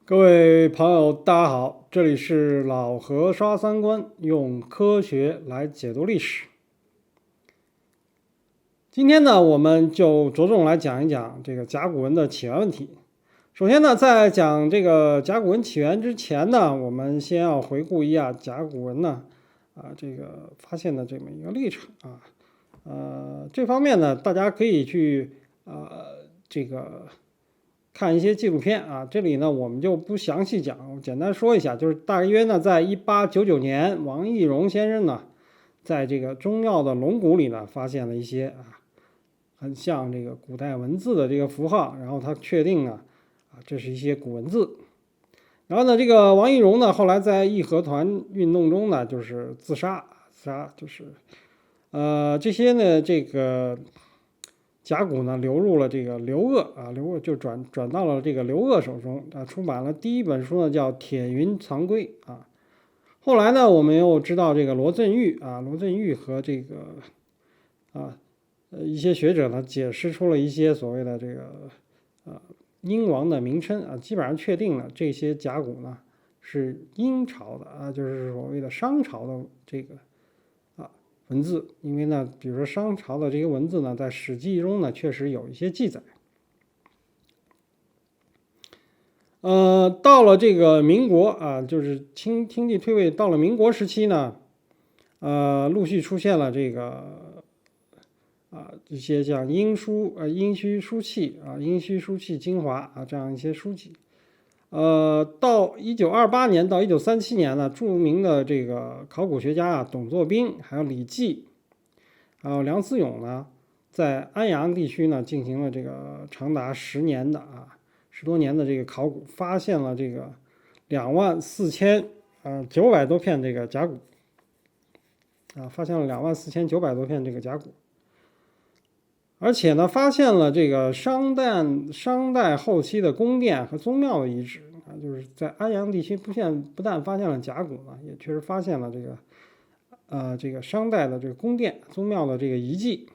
各位朋友，大家好，这里是老何刷三观，用科学来解读历史。今天呢，我们就着重来讲一讲这个甲骨文的起源问题。首先呢，在讲这个甲骨文起源之前呢，我们先要回顾一下甲骨文呢，这个发现的这么一个历程啊。这方面呢，大家可以去这个看一些纪录片啊。这里呢，我们就不详细讲，我简单说一下，就是大约呢，在1899年，王懿荣先生呢，在这个中药的龙骨里呢，发现了一些很像这个古代文字的这个符号，然后他确定呢，这是一些古文字。然后呢，这个王懿荣呢，后来在义和团运动中呢，就是自杀，就是这些呢，这个甲骨呢流入了这个刘鹗刘鹗就转到了这个刘鹗手中出版了第一本书呢，叫《铁云藏龟》啊。后来呢，我们又知道这个罗振玉和这个一些学者呢解释出了一些所谓的这个殷王的名称基本上确定了这些甲骨呢是殷朝的就是所谓的商朝的这个文字，因为呢，比如说商朝的这些文字呢，在《史记》中呢确实有一些记载。到了这个民国就是清帝退位，到了民国时期呢，陆续出现了这个一些像殷墟书契精华这样一些书籍。到1928年到1937年呢，著名的这个考古学家董作宾，还有李济，还有梁思永呢，在安阳地区呢进行了这个长达10多年的这个考古，发现了这个24900多片这个甲骨发现了24900多片这个甲骨。而且呢，发现了这个商代后期的宫殿和宗庙的遗址就是在安阳地区不但发现了甲骨呢，也确实发现了这个商代的这个宫殿、宗庙的这个遗迹。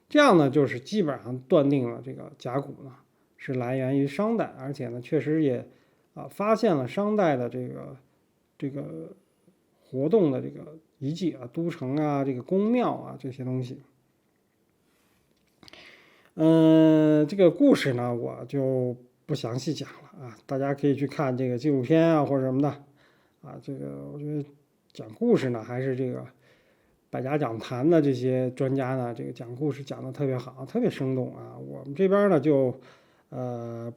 这样呢，就是基本上断定了这个甲骨呢是来源于商代，而且呢，确实也发现了商代的这个活动的这个遗迹都城这个宫庙这些东西。这个故事呢，我就不详细讲了大家可以去看这个纪录片或者什么的这个我觉得讲故事呢，还是这个百家讲坛的这些专家呢，这个讲故事讲的特别好，特别生动我们这边呢就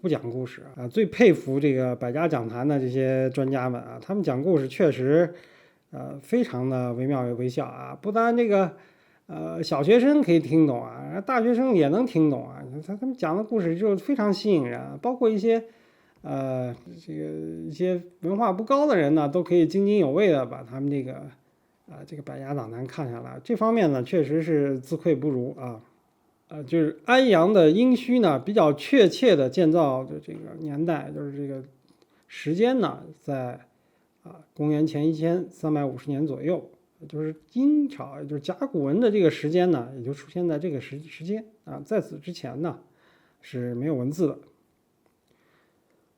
不讲故事最佩服这个百家讲坛的这些专家们他们讲故事确实非常的惟妙惟肖不单这个小学生可以听懂大学生也能听懂他们讲的故事就非常吸引人包括一些一些文化不高的人呢，都可以津津有味的把他们这个百家讲坛看下来。这方面呢，确实是自愧不如就是安阳的殷墟呢，比较确切的建造的这个年代，就是这个时间呢，在公元前1350年左右。就是殷朝，也就是甲骨文的这个时间呢，也就出现在这个时间在此之前呢是没有文字的。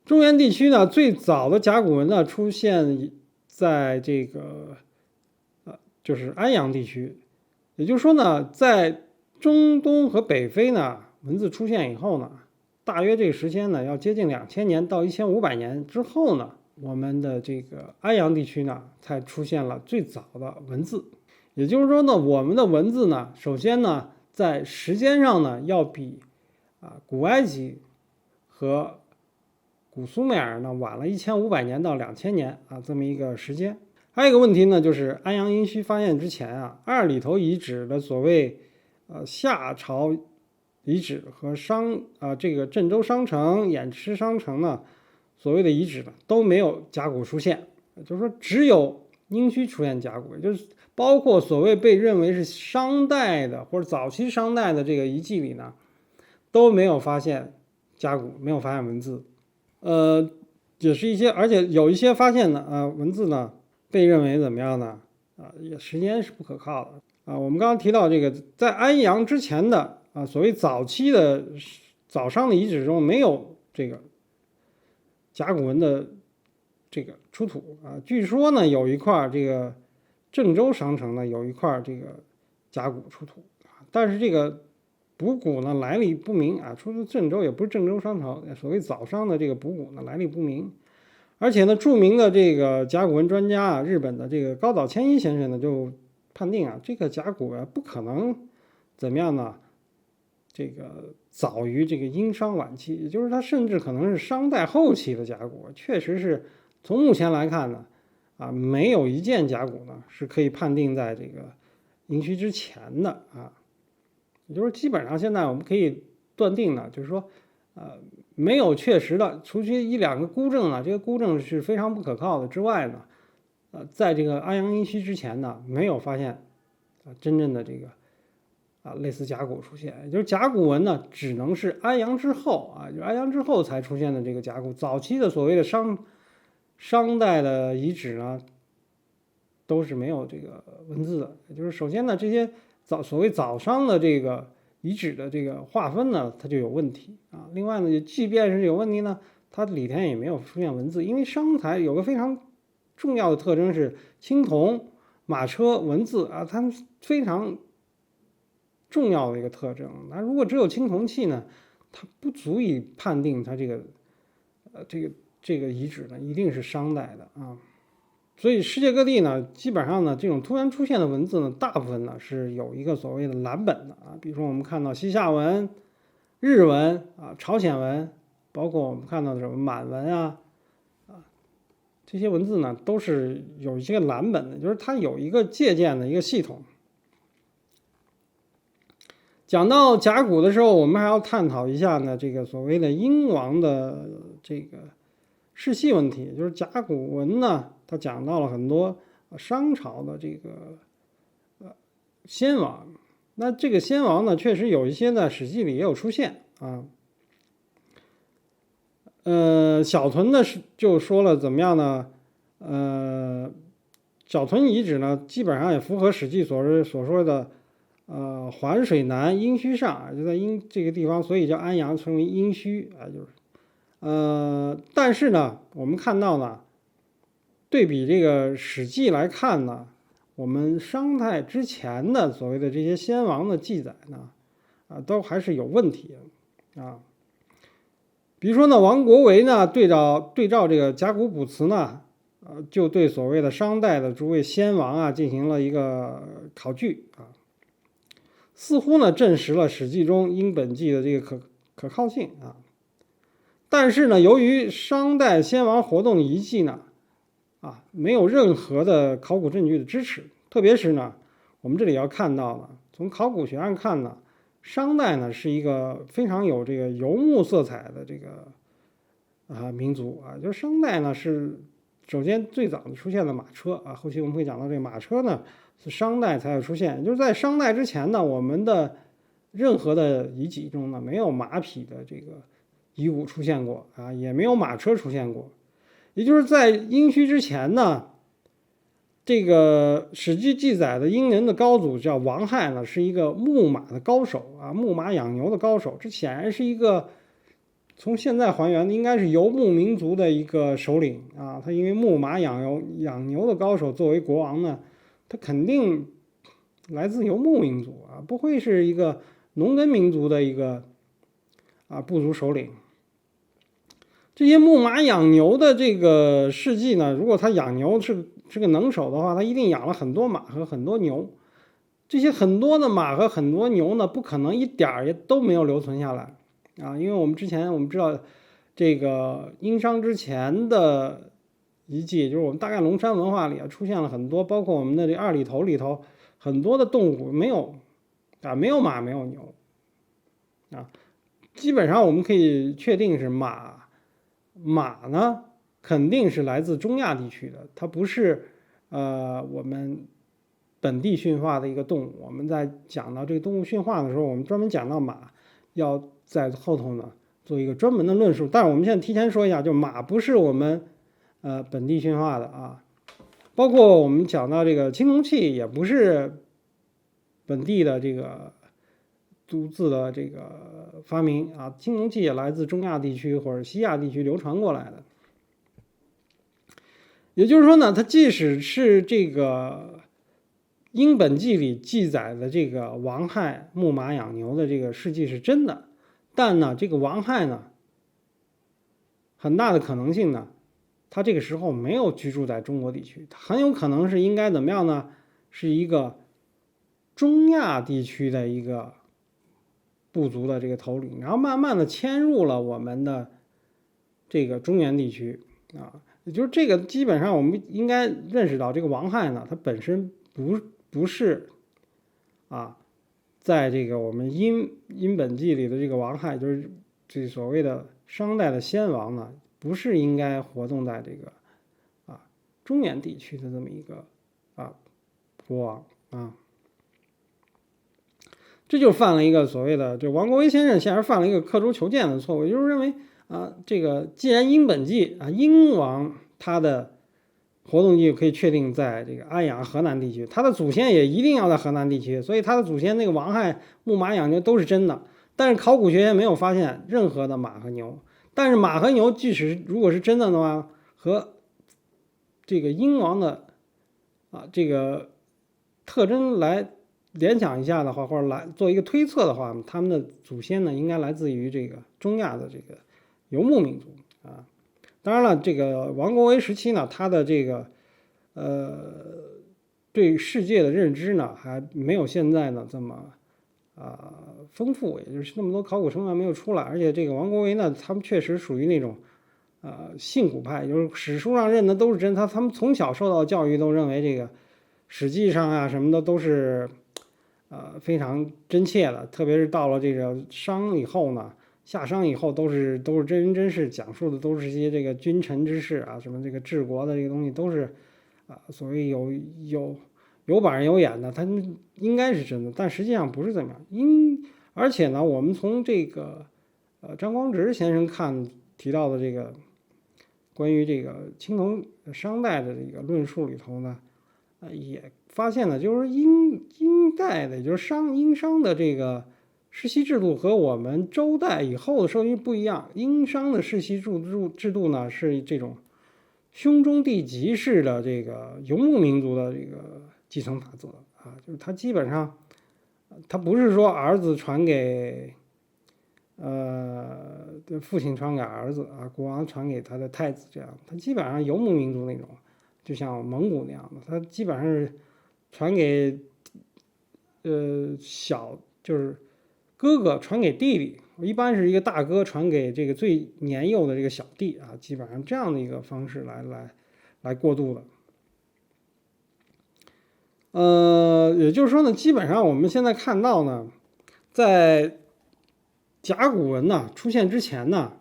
中原地区呢，最早的甲骨文呢出现在这个就是安阳地区，也就是说呢，在中东和北非呢文字出现以后呢，大约这个时间呢要接近2000年到1500年之后呢，我们的这个安阳地区呢，才出现了最早的文字。也就是说呢，我们的文字呢，首先呢，在时间上呢，要比古埃及和古苏美尔呢晚了1500年到2000年这么一个时间。还有一个问题呢，就是安阳殷墟发现之前二里头遗址的所谓夏朝遗址和这个郑州商城、偃师商城呢，所谓的遗址呢都没有甲骨出现，就是说只有殷墟出现甲骨，也就是包括所谓被认为是商代的或者早期商代的这个遗迹里呢，都没有发现甲骨，没有发现文字。也是一些，而且有一些发现的文字呢，被认为怎么样呢？也时间是不可靠的我们刚刚提到这个，在安阳之前的所谓早期的早商的遗址中没有这个甲骨文的这个出土啊。据说呢，有一块这个郑州商城呢有一块这个甲骨出土啊，但是这个卜骨呢来历不明啊，出自郑州也不是郑州商朝，所谓早商的这个卜骨呢来历不明。而且呢，著名的这个甲骨文专家啊，日本的这个高岛谦一先生呢，就判定啊，这个甲骨啊不可能怎么样呢？这个早于这个殷商晚期，也就是它甚至可能是商代后期的甲骨，确实是从目前来看呢，啊，没有一件甲骨呢是可以判定在这个殷墟之前的啊，也就是基本上现在我们可以断定呢，就是说，没有确实的，除去一两个孤证呢，这个孤证是非常不可靠的之外呢，在这个安阳殷墟之前呢，没有发现真正的这个类似甲骨出现，也就是甲骨文呢，只能是安阳之后啊，就安阳之后才出现的这个甲骨。早期的所谓的商代的遗址呢，都是没有这个文字的。也就是首先呢，这些所谓早商的这个遗址的这个划分呢，它就有问题啊。另外呢，即便是有问题呢，它里边也没有出现文字，因为商代有个非常重要的特征是青铜、马车、文字啊，它们非常重要的一个特征。那如果只有青铜器呢，它不足以判定它这个这个遗址呢一定是商代的啊。所以世界各地呢，基本上呢这种突然出现的文字呢，大部分呢是有一个所谓的蓝本的啊。比如说我们看到西夏文、日文啊、朝鲜文，包括我们看到的什么满文啊这些文字呢，都是有一些蓝本的，就是它有一个借鉴的一个系统。讲到甲骨的时候，我们还要探讨一下呢，这个所谓的殷王的这个世系问题，就是甲骨文呢，它讲到了很多商朝的这个先王，那这个先王呢，确实有一些在《史记》里也有出现啊。小屯呢就说了怎么样呢？小屯遗址呢，基本上也符合《史记》所说的。环水南，殷墟上啊，就在这个地方，所以叫安阳，称为殷墟啊，就是但是呢，我们看到呢，对比这个《史记》来看呢，我们商代之前的所谓的这些先王的记载呢，都还是有问题啊。比如说呢，王国维呢对照这个甲骨卜辞呢，就对所谓的商代的诸位先王啊进行了一个考据啊。似乎呢证实了《史记》中殷本纪的这个可靠性啊，但是呢，由于商代先王活动遗迹呢，没有任何的考古证据的支持，特别是呢，我们这里要看到呢，从考古学上看呢，商代呢是一个非常有这个游牧色彩的这个民族啊，就是商代呢是首先最早的出现了马车啊，后期我们会讲到这个马车呢。是商代才有出现，就是在商代之前呢，我们的任何的遗迹中呢，没有马匹的这个遗骨出现过啊，也没有马车出现过。也就是在殷墟之前呢，这个《史记》记载的殷人的高祖叫王亥呢，是一个牧马的高手啊，牧马养牛的高手。这显然是一个从现在还原的，应该是游牧民族的一个首领啊。他因为牧马养牛的高手作为国王呢。他肯定来自游牧民族啊，不会是一个农耕民族的一个部族首领。这些牧马养牛的这个事迹呢，如果他养牛是个能手的话，他一定养了很多马和很多牛。这些很多的马和很多牛呢，不可能一点儿也都没有留存下来啊，因为我们之前我们知道，这个殷商之前的。遗迹就是我们大概龙山文化里出现了很多，包括我们的这二里头里头很多的动物没有没有马没有牛啊，基本上我们可以确定是马呢肯定是来自中亚地区的，它不是我们本地驯化的一个动物。我们在讲到这个动物驯化的时候，我们专门讲到马，要在后头呢做一个专门的论述。但是我们现在提前说一下，就马不是我们本地驯化的啊，包括我们讲到这个青铜器也不是本地的这个独自的这个发明啊，青铜器也来自中亚地区或者西亚地区流传过来的。也就是说呢，它即使是这个英本纪里记载的这个王亥牧马养牛的这个事迹是真的，但呢，这个王亥呢，很大的可能性呢，他这个时候没有居住在中国地区，他很有可能是应该怎么样呢？是一个中亚地区的一个部族的这个头领，然后慢慢的迁入了我们的这个中原地区啊，也就是这个基本上我们应该认识到，这个王亥呢，它本身不是啊，在这个我们殷本纪里的这个王亥，就是这所谓的商代的先王呢，不是应该活动在这个中原地区的这么一个国王啊。这就犯了一个所谓的，就王国维先生显然犯了一个刻舟求剑的错误，就是认为这个既然殷本纪殷王他的活动地可以确定在这个安阳河南地区，他的祖先也一定要在河南地区，所以他的祖先那个王亥牧马养牛都是真的。但是考古学家没有发现任何的马和牛，但是马和牛即使如果是真的话，和这个殷王的这个特征来联想一下的话，或者来做一个推测的话，他们的祖先呢应该来自于这个中亚的这个游牧民族啊。当然了，这个王国维时期呢，他的这个对世界的认知呢还没有现在呢这么丰富，也就是那么多考古成分没有出来。而且这个王国维呢，他们确实属于那种信古派，就是史书上认的都是真，他们从小受到教育都认为这个史记上什么的都是非常真切的，特别是到了这个商以后呢，夏商以后都是真人真事，讲述的都是一些这个君臣之事什么这个治国的这个东西都是所谓有板有眼的，它应该是真的，但实际上不是这么样。而且呢，我们从这个张光直先生提到的这个关于这个青铜商代的这个论述里头呢，也发现了，就是殷代的，也就是殷商的这个世袭制度和我们周代以后的社会不一样。殷商的世袭制度呢，是这种兄终弟及式的这个游牧民族的这个继承法则就是它基本上，它不是说儿子传给父亲传给儿子国王传给他的太子这样，它基本上游牧民族那种，就像蒙古那样的，它基本上是传给就是哥哥传给弟弟，一般是一个大哥传给这个最年幼的这个小弟基本上这样的一个方式来过渡的。也就是说呢，基本上我们现在看到呢，在甲骨文呢出现之前呢，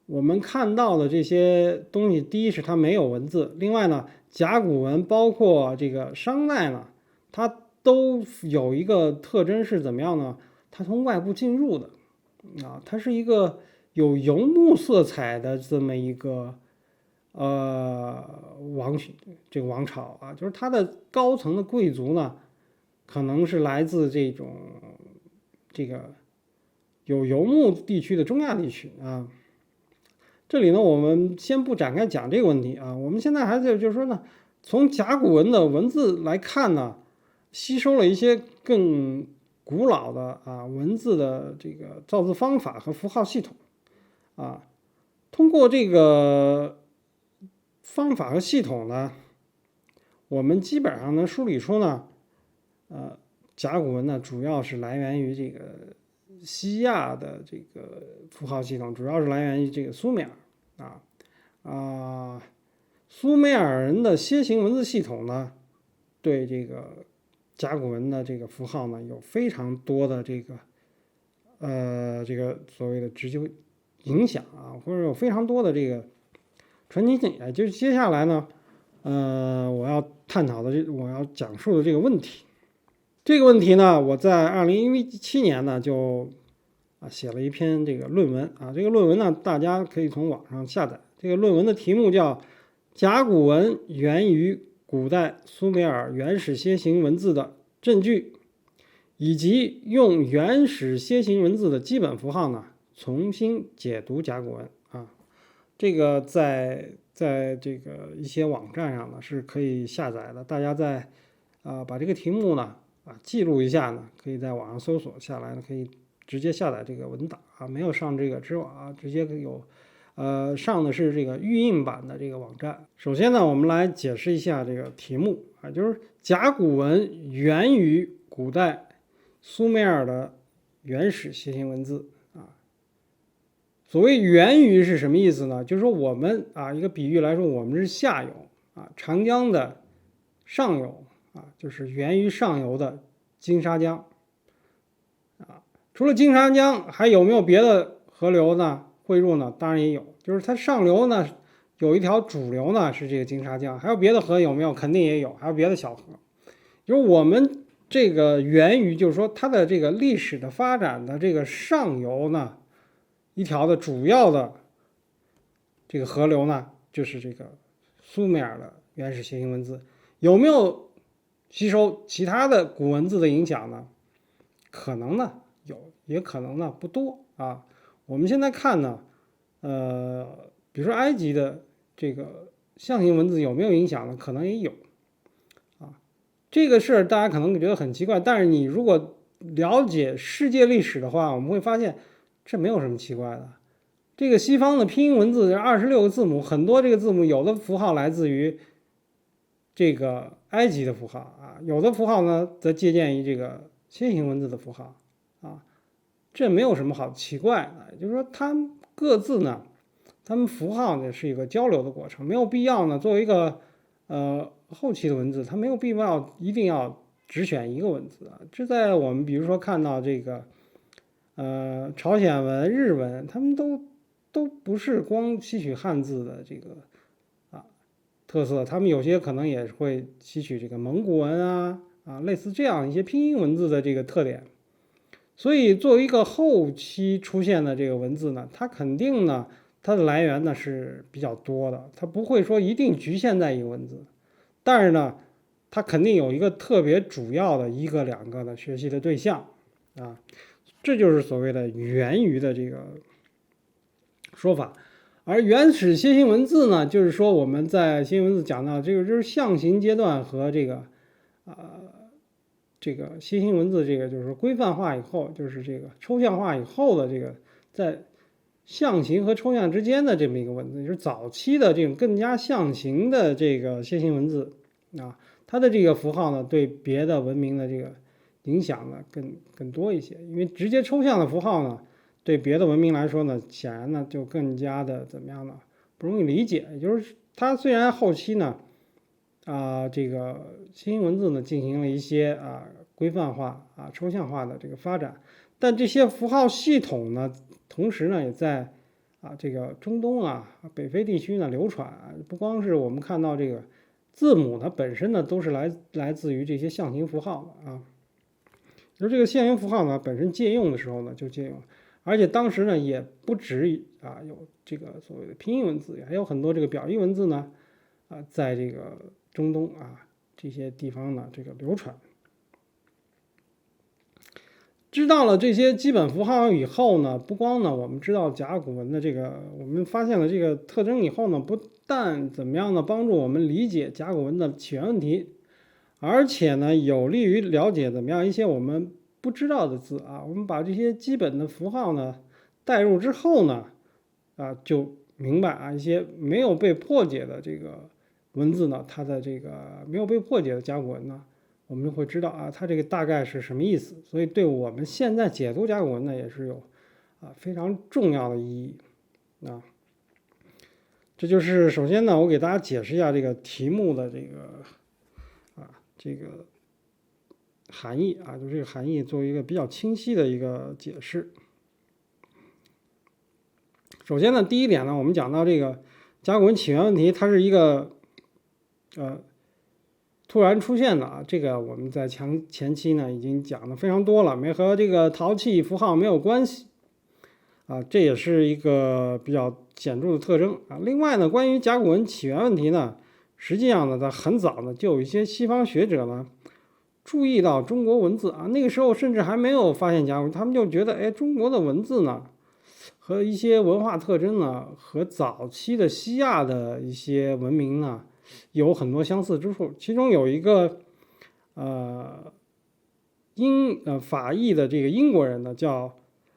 我们看到的这些东西，第一是它没有文字，另外呢，甲骨文包括这个商代呢，它都有一个特征是怎么样呢？它从外部进入的它是一个有游牧色彩的这么一个这个王朝就是它的高层的贵族呢，可能是来自这个有游牧地区的中亚地区这里呢，我们先不展开讲这个问题我们现在还是就是说呢，从甲骨文的文字来看呢，吸收了一些更古老的文字的这个造字方法和符号系统通过这个方法和系统呢，我们基本上能梳理出呢，甲骨文呢主要是来源于这个西亚的这个符号系统，主要是来源于这个苏美尔苏美尔人的楔形文字系统呢，对这个甲骨文的这个符号呢有非常多的这个所谓的直接影响或者有非常多的这个传奇性。就是接下来呢，我要探讨的我要讲述的这个问题。这个问题呢，我在2017年呢就写了一篇这个论文这个论文呢，大家可以从网上下载。这个论文的题目叫《甲骨文源于古代苏美尔原始楔形文字的证据，以及用原始楔形文字的基本符号呢重新解读甲骨文这个在在这个一些网站上呢是可以下载的。大家把这个题目呢记录一下呢，可以在网上搜索下来呢，可以直接下载这个文档没有上这个知网直接有上的是这个预印版的这个网站。首先呢，我们来解释一下这个题目就是甲骨文源于古代苏美尔的原始楔形文字所谓源于是什么意思呢？就是说我们一个比喻来说，我们是下游长江的上游就是源于上游的金沙江除了金沙江，还有没有别的河流呢汇入呢？当然也有，就是它上游呢有一条主流呢是这个金沙江，还有别的河有没有？肯定也有，还有别的小河。就是我们这个源于，就是说它的这个历史的发展的这个上游呢，一条的主要的这个河流呢，就是这个苏美尔的原始楔形文字，有没有吸收其他的古文字的影响呢？可能呢有，也可能呢不多我们现在看呢，比如说埃及的这个象形文字有没有影响呢？可能也有这个事儿大家可能觉得很奇怪，但是你如果了解世界历史的话，我们会发现这没有什么奇怪的。这个西方的拼音文字26个字母，很多这个字母有的符号来自于这个埃及的符号有的符号呢则借鉴于这个楔形文字的符号这没有什么好奇怪的。就是说它们各自呢，它们符号呢是一个交流的过程，没有必要呢作为一个后期的文字，它没有必要一定要只选一个文字这在我们比如说看到这个朝鲜文、日文，他们都不是光吸取汉字的这个特色，他们有些可能也会吸取这个蒙古文类似这样一些拼音文字的这个特点。所以作为一个后期出现的这个文字呢，它肯定呢它的来源呢是比较多的，它不会说一定局限在一个文字，但是呢它肯定有一个特别主要的一个两个的学习的对象这就是所谓的源于的这个说法。而原始楔形文字呢，就是说我们在楔形文字讲到这个就是象形阶段和这个楔形文字这个就是规范化以后，就是这个抽象化以后的这个在象形和抽象之间的这么一个文字，就是早期的这种更加象形的这个楔形文字它的这个符号呢对别的文明的这个影响呢更多一些。因为直接抽象的符号呢对别的文明来说呢显然呢就更加的怎么样呢不容易理解。也就是它虽然后期呢这个楔形文字呢进行了一些规范化抽象化的这个发展，但这些符号系统呢同时呢也在这个中东北非地区呢流传不光是我们看到这个字母它本身呢都是来自于这些象形符号的而这个象形符号呢本身借用的时候呢就借用，而且当时呢也不止有这个所谓的拼音文字，还有很多这个表意文字呢在这个中东这些地方呢这个流传。知道了这些基本符号以后呢，不光呢我们知道甲骨文的这个我们发现了这个特征以后呢，不但怎么样呢帮助我们理解甲骨文的起源问题，而且呢有利于了解怎么样一些我们不知道的字我们把这些基本的符号呢带入之后呢就明白一些没有被破解的这个文字呢，它的这个没有被破解的甲骨文呢，我们就会知道它这个大概是什么意思。所以对我们现在解读甲骨文呢也是有非常重要的意义这就是首先呢我给大家解释一下这个题目的这个含义就这个含义作为一个比较清晰的一个解释。首先呢第一点呢，我们讲到这个甲骨文起源问题，它是一个突然出现的这个我们在前期呢已经讲的非常多了，没和这个陶器符号没有关系这也是一个比较显著的特征另外呢，关于甲骨文起源问题呢，实际上呢在很早呢就有一些西方学者呢注意到中国文字那个时候甚至还没有发现甲骨文，他们就觉得中国的文字呢和一些文化特征呢，和早期的西亚的一些文明呢有很多相似之处。其中有一个呃法裔的这个英国人呢，叫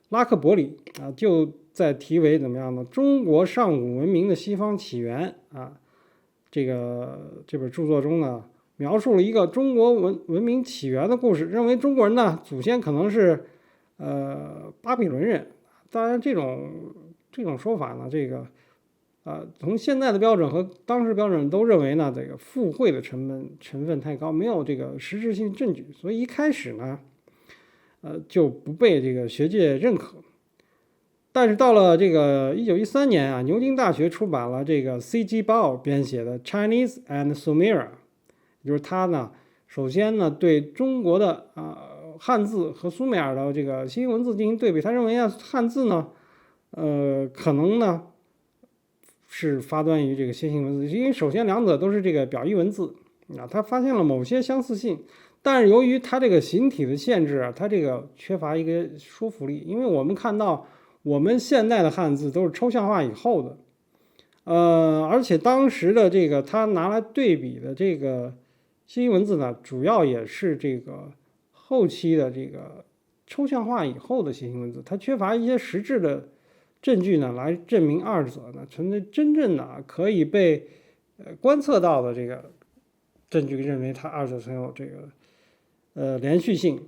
拉克伯里啊，就在题为怎么样呢？中国上古文明的西方起源啊，这本著作中呢，描述了一个中国文明起源的故事，认为中国人呢祖先可能是巴比伦人。当然，这种说法呢，从现在的标准和当时标准都认为呢，这个附会的成分太高，没有这个实质性证据，所以一开始呢，就不被这个学界认可。但是到了这个1913年啊，牛津大学出版了这个 C.G. 鲍编写的《Chinese and Sumeria》，就是他呢，首先呢对中国的汉字和苏美尔的这个楔形文字进行对比，他认为啊汉字呢，可能呢是发端于这个楔形文字，因为首先两者都是这个表意文字啊，他发现了某些相似性，但是由于它这个形体的限制啊，它这个缺乏一个说服力，因为我们看到我们现代的汉字都是抽象化以后的，而且当时的这个他拿来对比的这个楔形文字呢，主要也是这个后期的这个抽象化以后的楔形文字，它缺乏一些实质的证据呢，来证明二者呢存在真正的可以被观测到的这个证据，认为它二者存有这个连续性。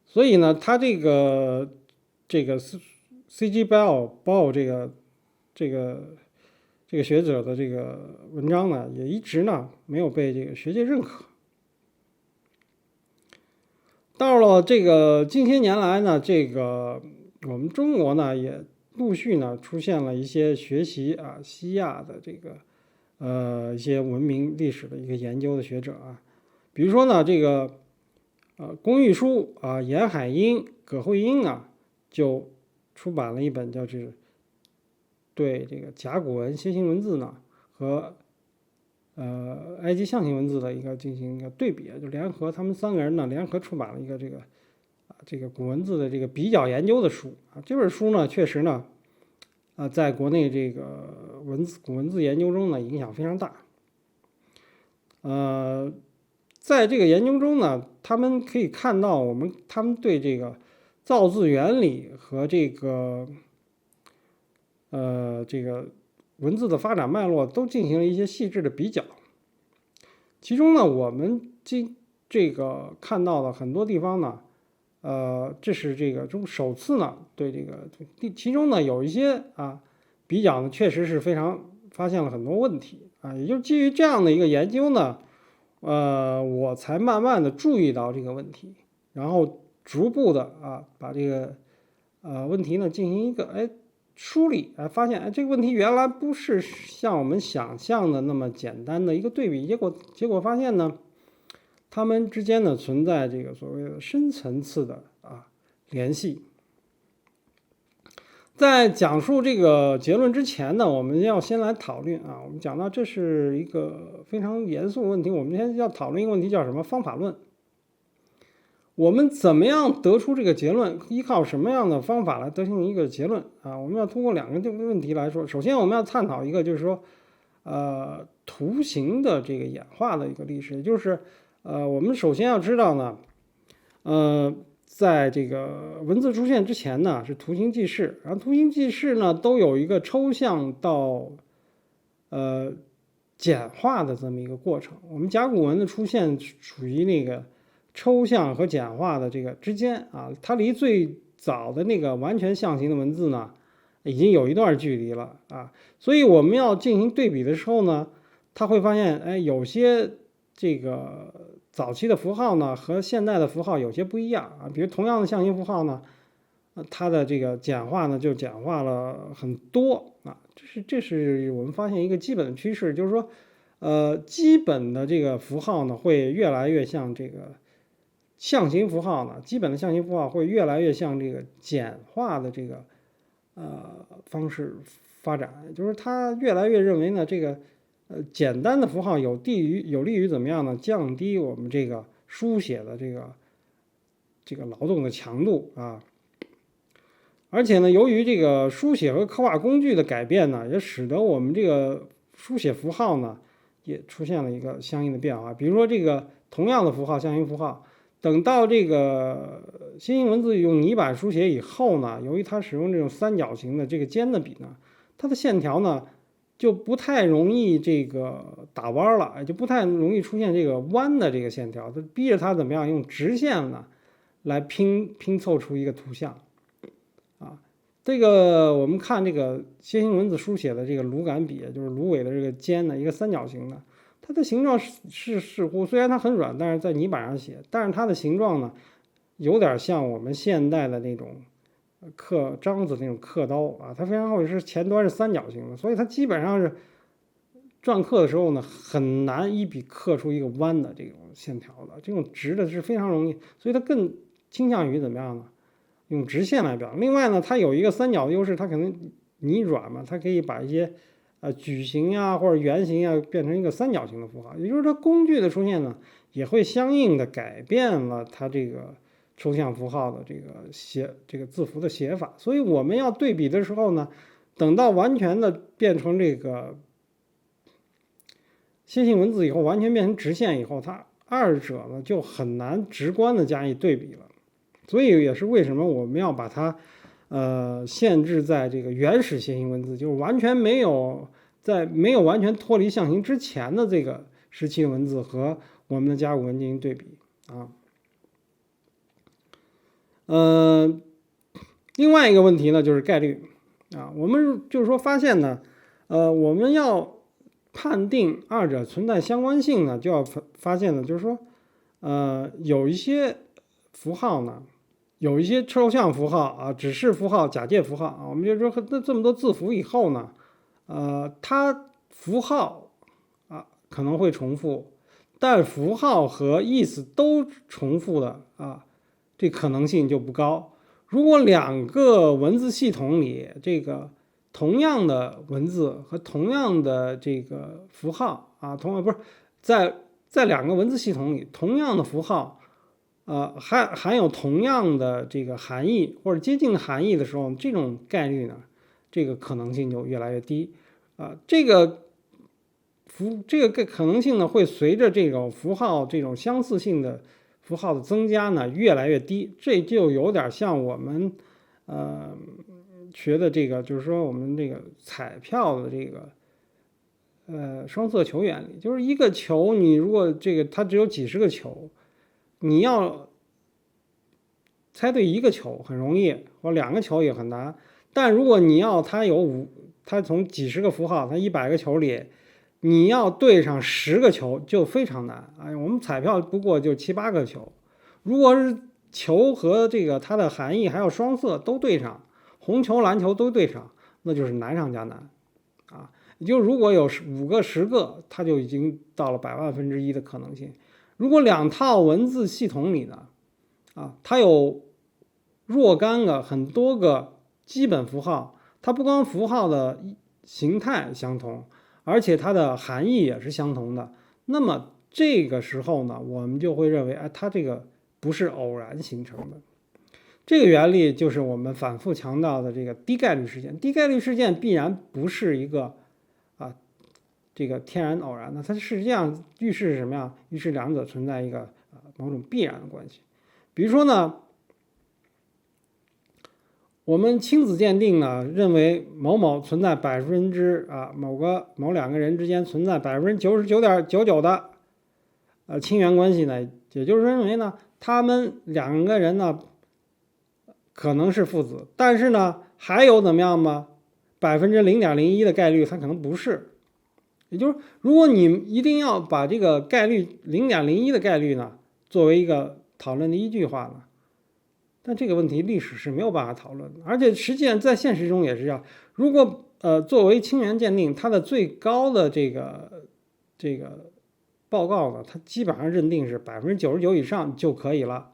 所以呢，他这个C.G. 鲍这个学者的这个文章呢，也一直呢没有被这个学界认可。到了这个近些年来呢，这个我们中国呢也陆续呢出现了一些学习西亚的这个一些文明历史的一个研究的学者啊，比如说呢这个龚玉书严海英、葛慧英就出版了一本叫是对这个甲骨文楔形文字呢和埃及象形文字的进行一个对比，就联合他们三个人呢联合出版了一个这个古文字的这个比较研究的书啊。这本书呢确实呢在国内这个古文字研究中呢影响非常大。在这个研究中呢，他们可以看到他们对这个造字原理和这个文字的发展脉络都进行了一些细致的比较。其中呢，我们这个看到的很多地方呢，这是这个首次呢对这个其中呢有一些比较呢确实是发现了很多问题也就是基于这样的一个研究呢，我才慢慢的注意到这个问题，然后逐步的把这个问题呢进行一个梳理，发现这个问题原来不是像我们想象的那么简单的一个对比，结果发现呢，它们之间呢存在这个所谓的深层次的联系。在讲述这个结论之前呢，我们要先来讨论我们讲到这是一个非常严肃的问题，我们先要讨论一个问题，叫什么？方法论。我们怎么样得出这个结论？依靠什么样的方法来得出一个结论我们要通过两个问题来说。首先，我们要探讨一个，就是说，图形的这个演化的一个历史，也就是我们首先要知道呢，在这个文字出现之前呢，是图形记事，然后图形记事呢都有一个抽象到简化的这么一个过程。我们甲骨文的出现属于那个抽象和简化的这个之间它离最早的那个完全象形的文字呢，已经有一段距离了所以我们要进行对比的时候呢，他会发现有些这个早期的符号呢和现代的符号有些不一样比如同样的象形符号呢，它的这个简化呢就简化了很多这是我们发现一个基本的趋势，就是说基本的这个符号呢会越来越像这个象形符号呢，基本的象形符号会越来越像这个简化的这个方式发展，就是它越来越认为呢这个简单的符号有利于怎么样呢？降低我们这个书写的这个劳动的强度而且呢，由于这个书写和刻画工具的改变呢，也使得我们这个书写符号呢也出现了一个相应的变化。比如说这个同样的符号，象形符号，等到这个楔形文字用泥板书写以后呢，由于它使用这种三角形的这个尖的笔呢，它的线条呢就不太容易这个打弯了，就不太容易出现这个弯的这个线条，它逼着它怎么样用直线呢来拼凑出一个图像啊。这个我们看这个楔形文字书写的这个芦杆笔，就是芦苇的这个尖的一个三角形的，它的形状似乎虽然它很软，但是在泥板上写，但是它的形状呢有点像我们现代的那种刻章子那种刻刀啊，它非常厚，是前端是三角形的，所以它基本上是篆刻的时候呢，很难一笔刻出一个弯的这种线条的，这种直的是非常容易，所以它更倾向于怎么样呢？用直线来表。另外呢，它有一个三角的优势，它可能泥软嘛，它可以把一些矩形啊或者圆形啊变成一个三角形的符号，也就是说工具的出现呢，也会相应的改变了它这个抽象符号的这个字符的写法。所以我们要对比的时候呢，等到完全的变成这个楔形文字以后，完全变成直线以后，它二者呢就很难直观的加以对比了。所以也是为什么我们要把它限制在这个原始楔形文字，就是完全没有完全脱离象形之前的这个时期的文字和我们的甲骨文进行对比啊。另外一个问题呢就是概率啊，我们就是说发现呢，我们要判定二者存在相关性呢，就要发现呢，就是说，有一些符号呢，有一些抽象符号啊，指示符号、假借符号啊，我们就说那这么多字符以后呢，它符号啊可能会重复，但符号和意思都重复的啊，这可能性就不高。如果两个文字系统里这个同样的文字和同样的这个符号啊，不是在两个文字系统里同样的符号，含有同样的这个含义或者接近的含义的时候，这种概率呢，这个可能性就越来越低啊。这个可能性呢，会随着这种符号这种相似性的符号的增加呢，越来越低。这就有点像我们学的这个，就是说我们这个彩票的这个双色球原理，就是一个球，你如果这个它只有几十个球，你要猜对一个球很容易，或两个球也很难。但如果你要它从几十个符号，它100个球里，你要对上10个球就非常难。哎，我们彩票不过就7、8个球，如果是球和这个它的含义还有双色都对上，红球、蓝球都对上，那就是难上加难啊。也就如果有5个、10个，它就已经到了100万分之一的可能性。如果两套文字系统里呢，它有若干个很多个基本符号，它不光符号的形态相同，而且它的含义也是相同的。那么这个时候呢，我们就会认为，它这个不是偶然形成的。这个原理就是我们反复强调的这个低概率事件。低概率事件必然不是一个这个天然偶然的，它实际上预示是什么呀？预示两者存在一个某种必然的关系。比如说呢，我们亲子鉴定呢，认为某某存在某两个人之间存在99.99%的亲缘关系呢，也就是认为呢，他们两个人呢可能是父子，但是呢还有怎么样吗？0.01%的概率它可能不是。也就是如果你一定要把这个概率0.01%的概率呢作为一个讨论的依据的话呢，但这个问题历史是没有办法讨论的，而且实际上在现实中也是这样。如果作为亲缘鉴定，它的最高的这个报告呢，它基本上认定是99%以上就可以了。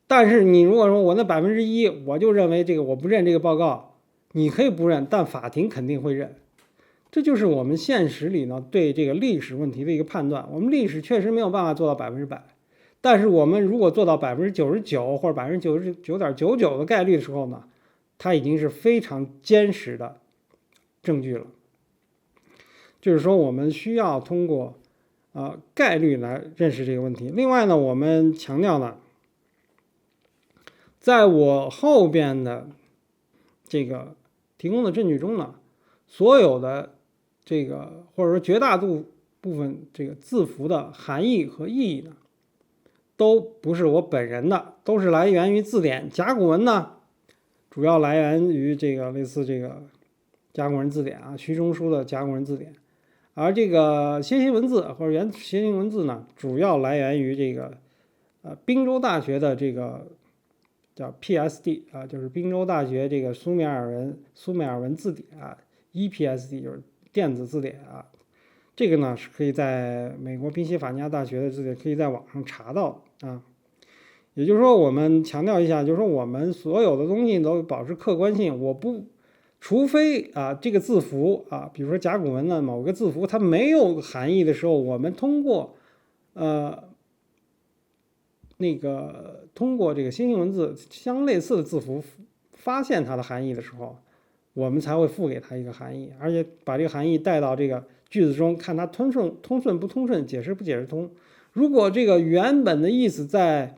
但是你如果说我那1%，我就认为这个我不认这个报告，你可以不认，但法庭肯定会认。这就是我们现实里呢对这个历史问题的一个判断。我们历史确实没有办法做到100%，但是我们如果做到99%或者99.99%的概率的时候呢，它已经是非常坚实的证据了。就是说，我们需要通过概率来认识这个问题。另外呢，我们强调呢，在我后边的这个提供的证据中呢，所有的这个或者说绝大部分这个字符的含义和意义呢，都不是我本人的，都是来源于字典。甲骨文呢，主要来源于这个类似这个甲骨文字典啊，徐中书的甲骨文字典。而这个楔形文字或者原楔形文字呢，主要来源于这个宾州大学的这个叫 PSD 啊，就是宾州大学这个苏美尔文字典啊 ，EPSD 就是电子字典啊。这个呢是可以在美国宾夕法尼亚大学的字典可以在网上查到啊。也就是说，我们强调一下，就是说我们所有的东西都保持客观性，除非这个字符比如说甲骨文的某个字符它没有含义的时候，我们通过这个楔形文字相类似的字符发现它的含义的时候，我们才会赋给它一个含义，而且把这个含义带到这个句子中，看它通顺不通顺，解释不解释通。如果这个原本的意思在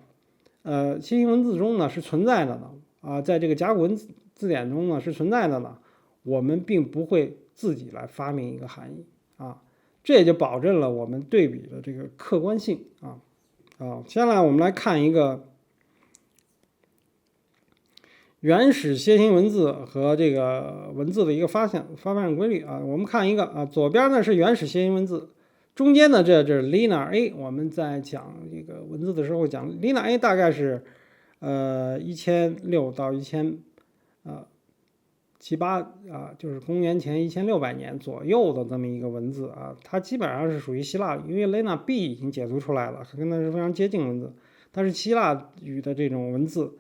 楔形文字中呢是存在的呢在这个甲骨文字典中呢是存在的呢，我们并不会自己来发明一个含义这也就保证了我们对比的这个客观性接下来我们来看一个原始楔形文字和这个文字的一个发展规律我们看一个左边呢是原始楔形文字，中间呢这是 Lina A。我们在讲这个文字的时候讲 Lina A 大概是1600到1778就是公元前1600年左右的这么一个文字它基本上是属于希腊语，因为 Lina B 已经解读出来了，跟它是非常接近文字，它是希腊语的这种文字。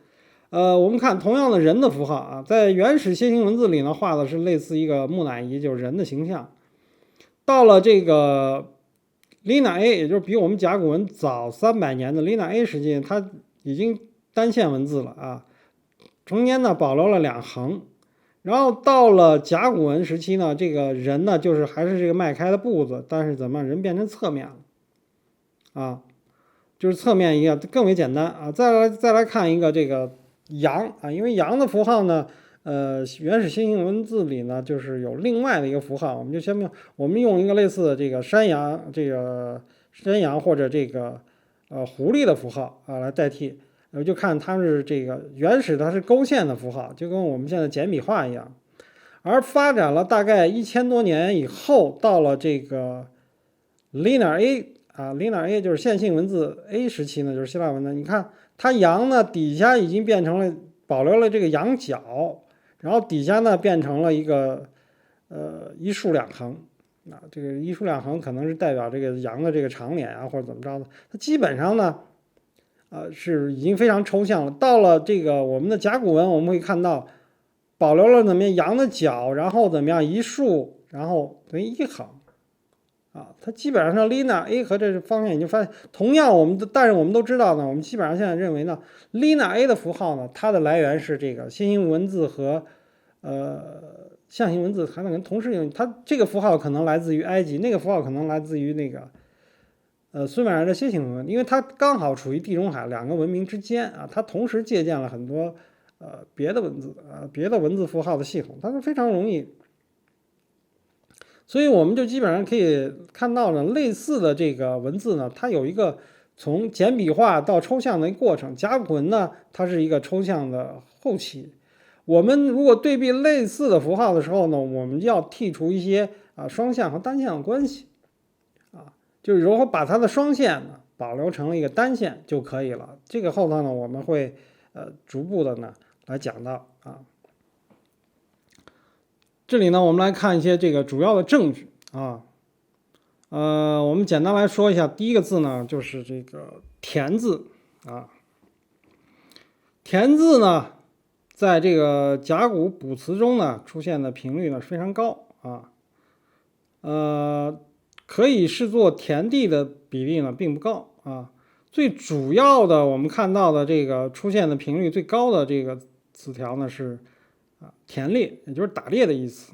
我们看同样的人的符号在原始楔形文字里呢画的是类似一个木乃伊，就是人的形象。到了这个 Lina A， 也就是比我们甲骨文早300年的 Lina A 时期，它已经单线文字了中间呢保留了2横。然后到了甲骨文时期呢，这个人呢就是还是这个迈开的步子，但是怎么人变成侧面了就是侧面一样更为简单再来看一个这个羊因为羊的符号呢原始楔形文字里呢就是有另外的一个符号，我们用一个类似的这个山羊或者这个狐狸的符号来代替。就看它是这个原始它是勾线的符号，就跟我们现在简笔画一样。而发展了大概1000多年以后，到了这个 Lina A Lina A 就是线性文字 A 时期呢，就是希腊文的。你看它羊呢底下已经变成了保留了这个羊角，然后底下呢变成了一个一竖2横这个一竖2横可能是代表这个羊的这个长脸或者怎么着的。它基本上呢是已经非常抽象了。到了这个我们的甲骨文，我们会看到保留了怎么样羊的角，然后怎么样一竖，然后等于一横它基本上 Lina A 和这方向已经发现。同样但是我们都知道呢，我们基本上现在认为呢 Lina A 的符号呢，它的来源是这个楔形文字和象形文字还能同时用。它这个符号可能来自于埃及，那个符号可能来自于那个苏美尔的楔形文字，因为它刚好处于地中海2个文明之间它同时借鉴了很多别的文字别的文字符号的系统，它是非常容易。所以我们就基本上可以看到呢，类似的这个文字呢，它有一个从简笔画到抽象的一个过程。甲骨文呢，它是一个抽象的后期。我们如果对比类似的符号的时候呢，我们要剔除一些双向和单向的关系就是如果把它的双线呢保留成了一个单线就可以了。这个后头呢，我们会逐步的呢来讲到这里呢，我们来看一些这个主要的证据我们简单来说一下，第一个字呢就是这个田字田字呢，在这个甲骨卜辞中呢出现的频率呢非常高可以视作田地的比例呢并不高最主要的我们看到的这个出现的频率最高的这个词条呢是田猎也就是打猎的意思。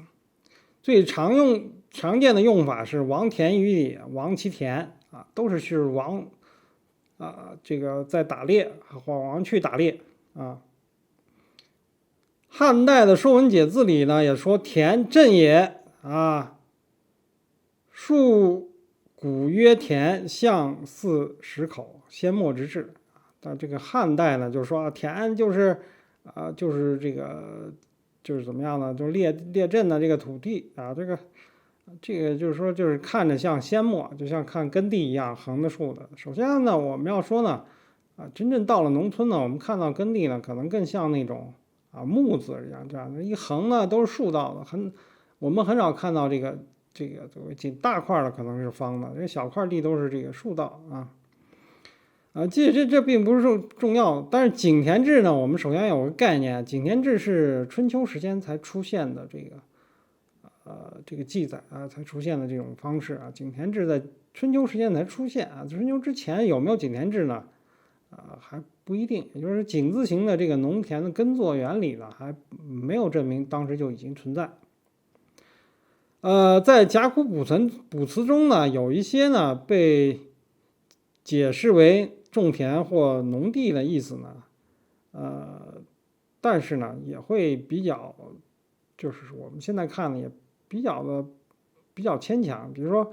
最常见的用法是王田于野，王其田啊，都是王这个在打猎，王去打猎啊。汉代的《说文解字》里呢也说田震也啊，树古曰田，象似石口，先墨之志。但这个汉代呢就说田就是这个就是怎么样呢？就是列阵的这个土地啊，这个就是说就是看着像先墨，就像看耕地一样横的竖的。首先呢，我们要说呢真正到了农村呢，我们看到耕地呢可能更像那种木字一样，这样的一横呢都是竖道的，我们很少看到这个作为大块的可能是方的，这个小块地都是这个竖道啊。这并不是重要，但是井田制呢，我们首先有个概念，井田制是春秋时间才出现的这个记载才出现的这种方式啊。井田制在春秋时间才出现啊，春秋之前有没有井田制呢？还不一定，也就是井字形的这个农田的耕作原理呢，还没有证明当时就已经存在。在甲骨卜辞中呢，有一些呢被解释为种田或农地的意思呢，但是呢也会比较，就是我们现在看呢也比较牵强。比如说，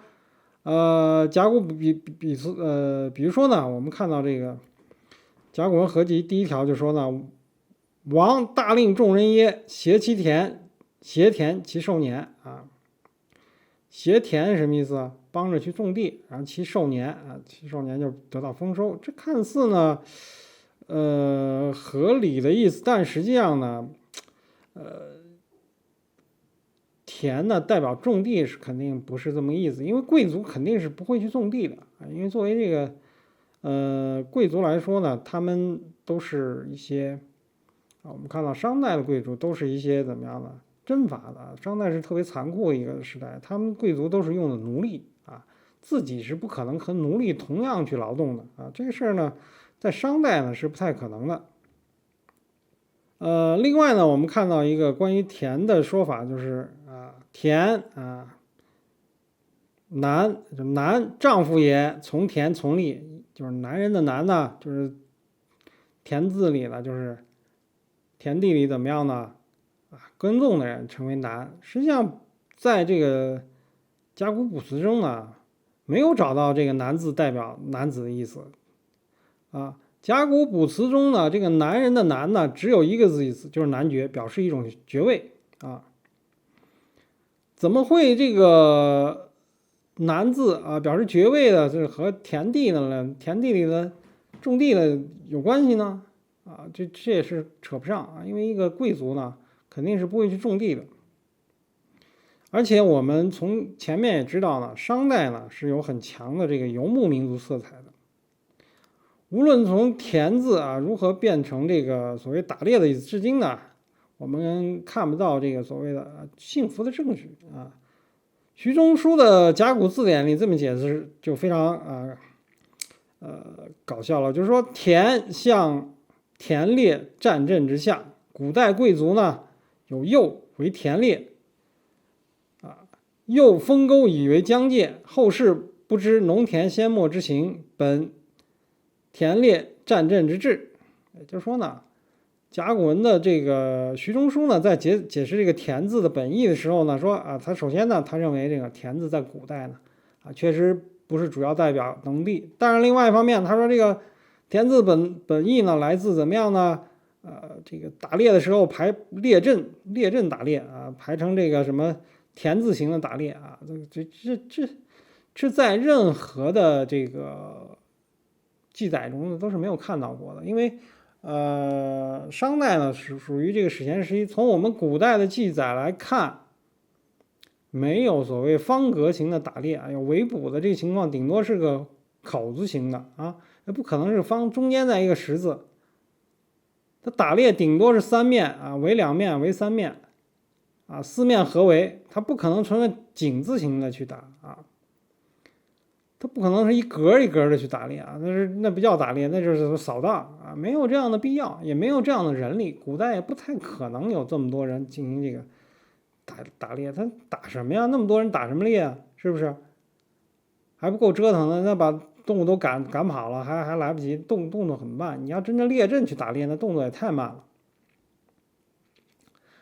甲骨比辞，比如说呢，我们看到这个甲骨文合集第一条就说呢，王大令众人曰：挟田其受年啊。挟田是什么意思啊？帮着去种地，然后其受年啊，其受年就得到丰收。这看似呢，合理的意思，但实际上呢，田呢代表种地是肯定不是这么意思，因为贵族肯定是不会去种地的啊。因为作为这个贵族来说呢，他们都是一些我们看到商代的贵族都是一些怎么样的？征伐的。商代是特别残酷的一个时代，他们贵族都是用的奴隶啊，自己是不可能和奴隶同样去劳动的啊。这个事儿呢，在商代呢是不太可能的。另外呢，我们看到一个关于田的说法，就是田男丈夫也，从田从吏，就是男人的男呢，就是田字里呢，就是田地里怎么样呢？耕种的人称为男。实际上，在这个甲骨卜辞中呢，没有找到这个男字代表男子的意思啊。甲骨卜辞中呢，这个男人的男呢，只有一个字意思，就是男爵，表示一种爵位啊。怎么会这个男字表示爵位的，这和田地的呢？田地里的种地的有关系呢？这也是扯不上啊，因为一个贵族呢，肯定是不会去种地的。而且我们从前面也知道呢，商代呢是有很强的这个游牧民族色彩的。无论从田字如何变成这个所谓打猎的意思，至今呢，我们看不到这个所谓的幸福的证据啊。徐中书的甲骨字典里这么解释就非常搞笑了，就是说田像田猎战阵之象，古代贵族呢有右为田猎右封沟以为疆界，后世不知农田先墨之行，本田猎战阵之志。也就是说呢，甲骨文的这个徐中书呢，在解释这个田字的本意的时候呢，说他首先呢，他认为这个田字在古代呢确实不是主要代表农地，但是另外一方面，他说这个田字本意呢，来自怎么样呢？这个打猎的时候排列阵打猎排成这个什么田字形的打猎这在任何的这个记载中都是没有看到过的。因为商代呢是属于这个史前时期，从我们古代的记载来看，没有所谓方格形的打猎有围捕的这个情况，顶多是个口字形的那不可能是方，中间在一个十字。它打猎顶多是三面为两面为三面四面合围，它不可能成了井字形的去打它不可能是一格一格的去打猎啊，那不叫打猎，那就是扫荡啊，没有这样的必要，也没有这样的人力，古代也不太可能有这么多人进行这个打猎，他打什么呀？那么多人打什么猎啊？是不是？还不够折腾的，那把动物都赶跑了，还来不及，动作很慢。你要真正列阵去打猎，那动作也太慢了，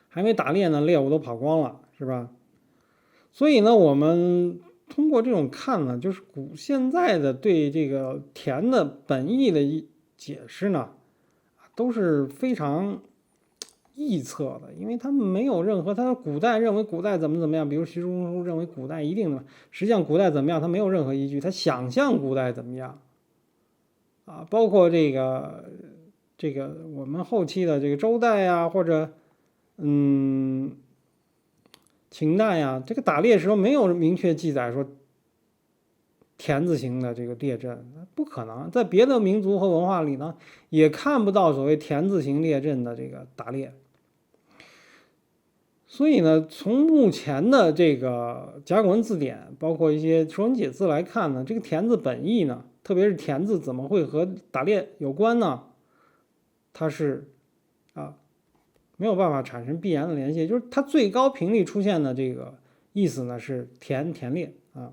还没打猎呢，猎物都跑光了，是吧？所以呢，我们通过这种看呢，就是现在的对这个田的本意的解释呢，都是非常臆测的，因为他们没有任何，他古代认为古代怎么样，比如徐叔叔认为古代一定的，实际上古代怎么样，他没有任何依据，他想象古代怎么样啊，包括这个我们后期的这个周代呀，或者秦代呀，这个打猎时候没有明确记载说田字形的这个列阵，不可能。在别的民族和文化里呢，也看不到所谓田字形列阵的这个打猎。所以呢，从目前的这个甲骨文字典，包括一些《说文解字》来看呢，这个田字本意呢，特别是田字怎么会和打猎有关呢？它是没有办法产生必然的联系，就是它最高频率出现的这个意思呢是田猎啊。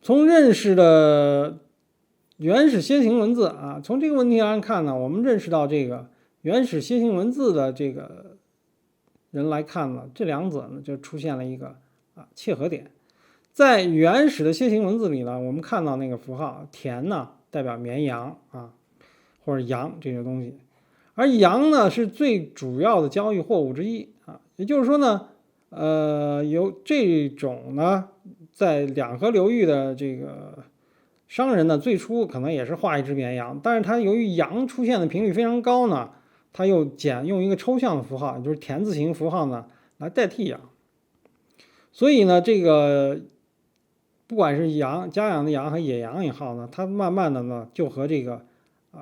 从认识的原始楔形文字啊，从这个问题上看呢，我们认识到这个原始楔形文字的这个人来看呢，这两者呢就出现了一个切合点。在原始的楔形文字里呢，我们看到那个符号田呢代表绵羊啊或者羊这些东西，而羊呢是最主要的交易货物之一啊，也就是说呢，有这种呢，在两河流域的这个商人呢，最初可能也是画一只绵羊，但是他由于羊出现的频率非常高呢，他又用一个抽象的符号，就是田字形符号呢来代替羊，所以呢，这个不管是家养的羊和野羊也好呢，它慢慢的呢就和这个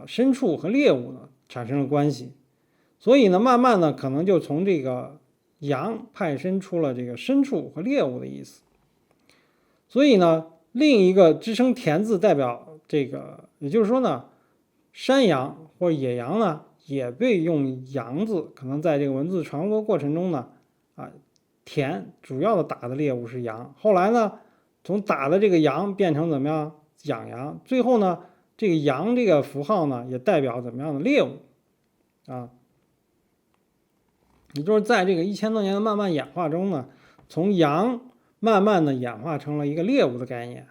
牲畜和猎物呢产生了关系，所以呢，慢慢的可能就从这个羊派生出了这个牲畜和猎物的意思。所以呢，另一个支撑田字代表这个，也就是说呢，山羊或者野羊呢，也被用羊字，可能在这个文字传播过程中呢，田主要的打的猎物是羊，后来呢，从打的这个羊变成怎么样养羊，最后呢，这个羊这个符号呢，也代表怎么样的猎物啊，也就是在这个1000多年的慢慢演化中呢，从羊慢慢的演化成了一个猎物的概念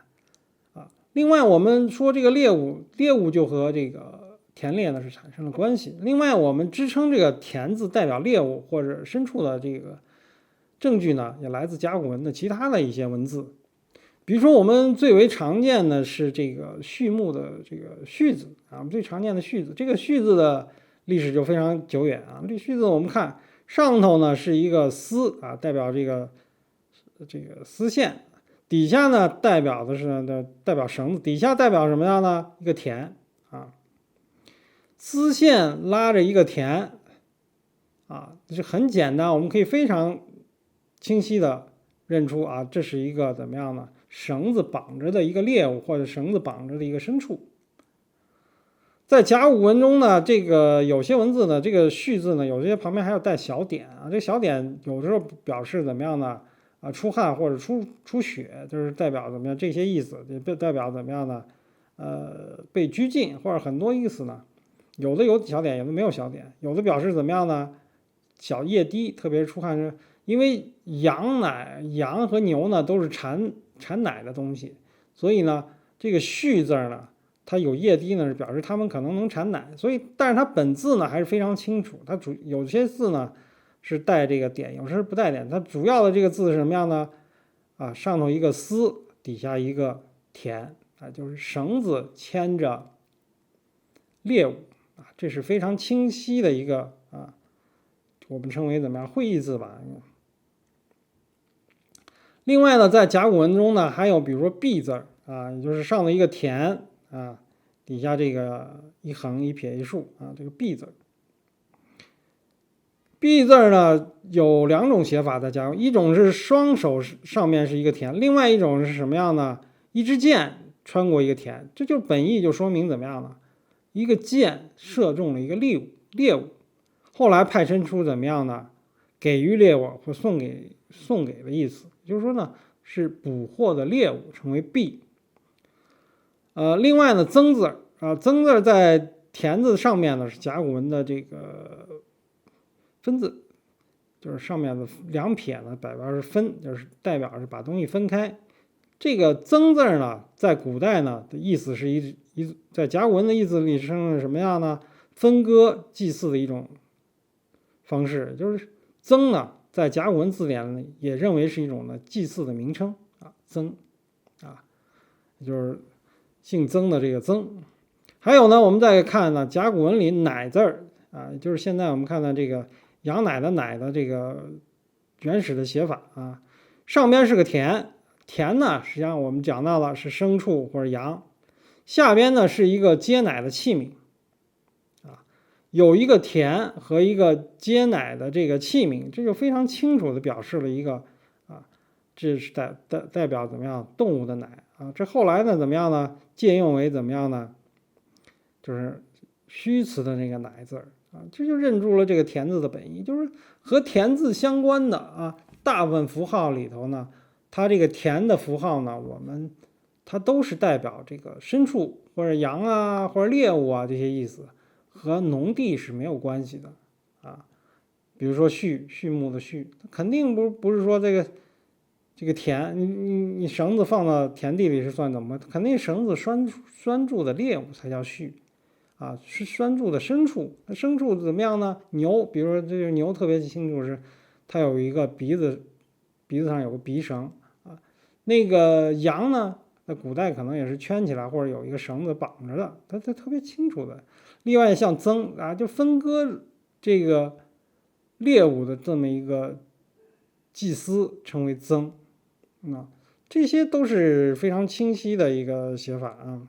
啊。另外，我们说这个猎物就和这个田猎呢是产生了关系。另外，我们支撑这个田字代表猎物或者牲畜的这个证据呢，也来自甲骨文的其他的一些文字。比如说，我们最为常见的是这个序幕的这个序字啊，我们最常见的序字，这个序字的历史就非常久远啊。这序字我们看上头呢是一个丝啊，代表这个丝线，底下呢代表的是代表绳子，底下代表什么样呢？一个田啊，丝线拉着一个田啊，这是很简单，我们可以非常清晰的认出啊，这是一个怎么样呢？绳子绑着的一个猎物，或者绳子绑着的一个牲畜。在甲骨文中呢，这个有些文字呢，这个序字呢，有些旁边还要带小点啊。这小点有时候表示怎么样呢？出汗或者出血，就是代表怎么样这些意思，也代表怎么样呢？被拘禁或者很多意思呢。有的有小点，有的没有小点，有的表示怎么样呢？小液滴，特别是出汗，因为羊和牛呢都是产奶的东西，所以呢，这个序字呢。它有液滴呢，是表示它们可能能产奶，所以但是它本字呢还是非常清楚。它有些字呢是带这个点，有时不带点。它主要的这个字是什么样呢？上头一个丝，底下一个田啊，就是绳子牵着猎物啊，这是非常清晰的一个我们称为怎么样会意字吧。另外呢，在甲骨文中呢，还有比如说“毕”字啊，也就是上头一个田。底下这个一横一撇一竖啊，这个“毕”字。“璧”字呢有两种写法在甲骨文，一种是双手上面是一个田，另外一种是什么样呢？一支箭穿过一个田，这就本意就说明怎么样呢？一个箭射中了一个猎物，后来派生出怎么样呢？给予猎物或送给的意思，就是说呢是捕获的猎物称为璧。另外呢，曾字曾字在田字上面呢是甲骨文的这个分字，就是上面的两撇呢代表是分，就是代表是把东西分开。这个曾字呢，在古代呢的意思是在甲骨文的意思里是什么样呢？分割祭祀的一种方式，就是曾呢，在甲骨文字典里也认为是一种呢祭祀的名称啊，曾啊，就是姓曾的这个曾。还有呢，我们再看呢，甲骨文里乃字儿啊，就是现在我们看到这个羊奶的奶的这个原始的写法啊，上边是个田，田呢实际上我们讲到了是牲畜或者羊，下边呢是一个接奶的器皿啊，有一个田和一个接奶的这个器皿，这就非常清楚的表示了一个啊，这是代表怎么样动物的奶啊，这后来呢怎么样呢？借用为怎么样呢？就是虚词的那个乃字啊，这就认出了这个田字的本意，就是和田字相关的啊，大部分符号里头呢，它这个田的符号呢，它都是代表这个牲畜或者羊啊或者猎物啊这些意思，和农地是没有关系的啊。比如说畜牧的畜，肯定不是说这个田，你绳子放到田地里是算怎么？肯定绳子拴住的猎物才叫畜。啊，是拴住的牲畜，那牲畜怎么样呢？牛，比如说这个牛特别清楚是，它有一个鼻子上有个鼻绳啊。那个羊呢，在古代可能也是圈起来或者有一个绳子绑着的，它特别清楚的。另外像曾啊，就分割这个猎物的这么一个祭司称为曾啊，这些都是非常清晰的一个写法啊。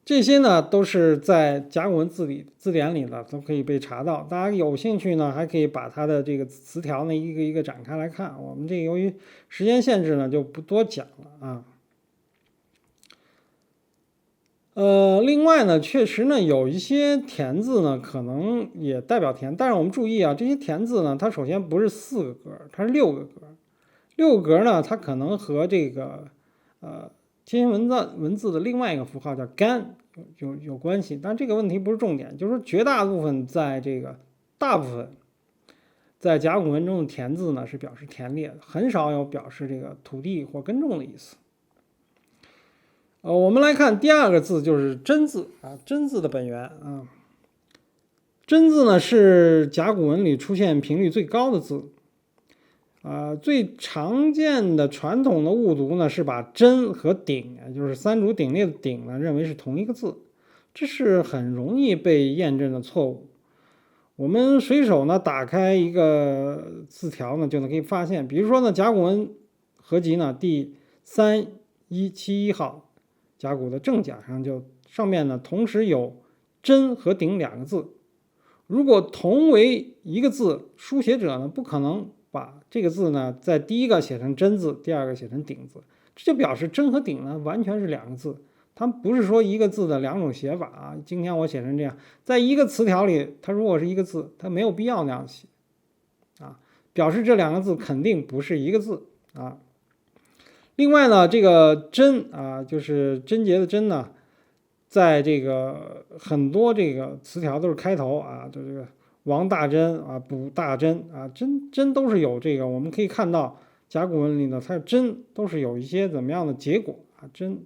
这些呢都是在甲骨文字典里呢都可以被查到，大家有兴趣呢还可以把它的这个词条呢一个一个展开来看。我们这个由于时间限制呢就不多讲了啊。另外呢，确实呢有一些田字呢可能也代表田，但是我们注意啊，这些田字呢它首先不是4个格，它是6个格。6个格呢它可能和这个楔形文字的另外一个符号叫干有关系，但这个问题不是重点，就是说绝大部分大部分在甲骨文中的田字呢是表示田猎的，很少有表示这个土地或耕种的意思。我们来看第二个字就是真字啊，真字的本源啊，真字呢是甲骨文里出现频率最高的字。最常见的传统的误读呢，是把真和鼎，就是三足鼎立的鼎呢，认为是同一个字，这是很容易被验证的错误。我们随手呢打开一个字条呢，就能可以发现，比如说呢，甲骨文合集呢第3171号甲骨的正甲上上面呢同时有真和鼎2个字，如果同为一个字，书写者呢不可能把这个字呢，在第一个写成真字，第二个写成鼎字，这就表示真和鼎呢完全是2个字，它不是说一个字的2种写法啊。今天我写成这样，在一个词条里，它如果是一个字，它没有必要那样写啊，表示这2个字肯定不是一个字啊。另外呢，这个贞啊，就是贞洁的贞呢，在这个很多这个词条都是开头啊，就这个王大珍啊，卜大珍啊，真都是有这个，我们可以看到甲骨文里呢，它真都是有一些怎么样的结果啊？真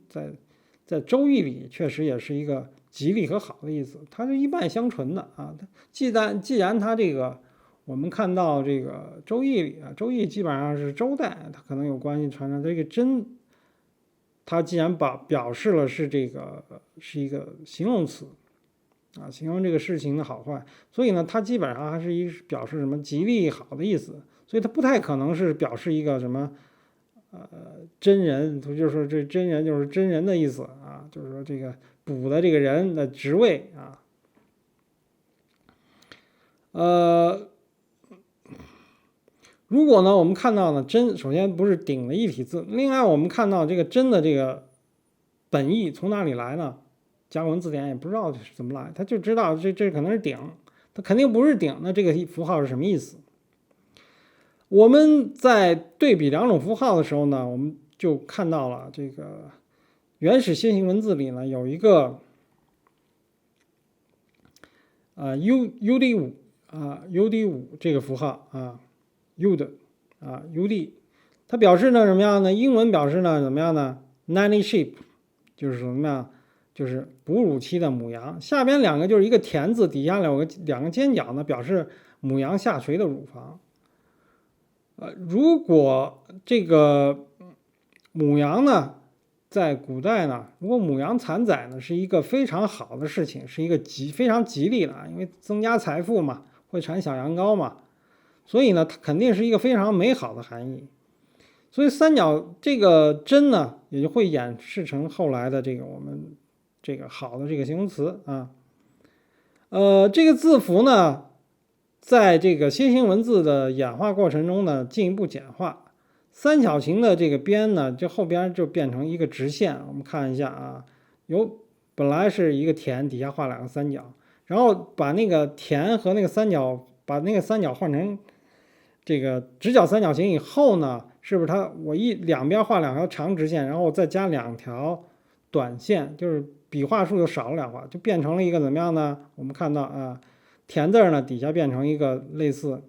在周易里确实也是一个吉利和好的意思，它是一脉相承的啊。既然它这个我们看到这个周易里啊，周易基本上是周代，它可能有关系传承这个真。它既然表示了是是一个形容词啊，形容这个事情的好坏，所以呢，它基本上还是表示什么吉利好的意思，所以它不太可能是表示一个什么真人，就是说这真人就是真人的意思啊，就是说这个卜的这个人的职位啊。呃，如果呢我们看到呢真，首先不是顶的一体字，另外我们看到这个真的这个本意从哪里来呢？甲骨文字典也不知道是怎么来，他就知道这可能是顶，它肯定不是顶，那这个符号是什么意思？我们在对比两种符号的时候呢，我们就看到了这个原始楔形文字里呢有一个UD5UD5这个符号UD UD，它表示呢什么样呢？英文表示呢怎么样呢 ？Nanny sheep 就是什么呀？就是哺乳期的母羊。下边两个就是一个田字，底下两个尖角呢，表示母羊下垂的乳房。如果这个母羊呢，在古代呢，如果母羊产崽呢，是一个非常好的事情，是一个非常吉利的，因为增加财富嘛，会产小羊羔嘛，所以呢，它肯定是一个非常美好的含义。所以三角这个真呢，也就会演示成后来的这个我们这个好的这个形容词啊。这个字符呢，在这个楔形文字的演化过程中呢，进一步简化。三角形的这个边呢，这后边就变成一个直线。我们看一下啊，本来是一个田，底下画两个三角，然后把那个田和那个三角，把那个三角换成这个直角三角形以后呢，是不是我两边画两条长直线，然后我再加两条短线，就是笔画数又少了两画，就变成了一个怎么样呢？我们看到啊，田字呢底下变成一个类似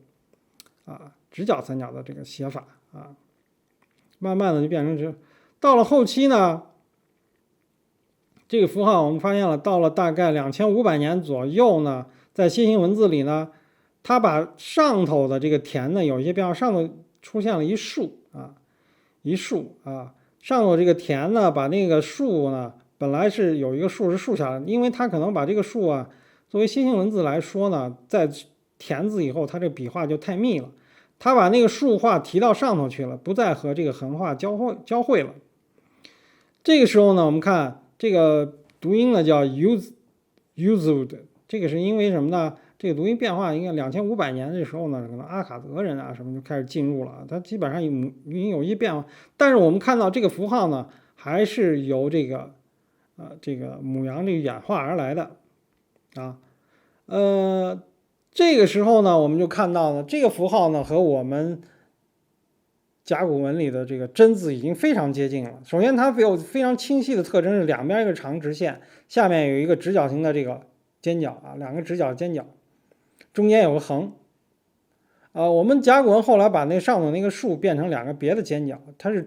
直角三角的这个写法啊。慢慢的就变成到了后期呢，这个符号我们发现了，到了大概2500年左右呢，在楔形文字里呢，它把上头的这个田呢有一些变化，上头出现了一竖上头这个田呢，把那个竖呢，本来是有一个竖是竖下来，因为它可能把这个竖作为楔形文字来说呢，在田字以后，它这个笔画就太密了。他把那个竖画提到上头去了，不再和这个横画交汇了。这个时候呢，我们看这个读音呢叫 used， 这个是因为什么呢？这个读音变化应该2500年的时候呢，可能阿卡德人什么就开始进入了，它基本上语音有一些变化。但是我们看到这个符号呢，还是由这个母羊这个演化而来的这个时候呢，我们就看到呢，这个符号呢和我们甲骨文里的这个真字已经非常接近了。首先，它有非常清晰的特征是两边一个长直线，下面有一个直角形的这个尖角两个直角尖角，中间有个横。我们甲骨文后来把那上头那个竖变成两个别的尖角，它是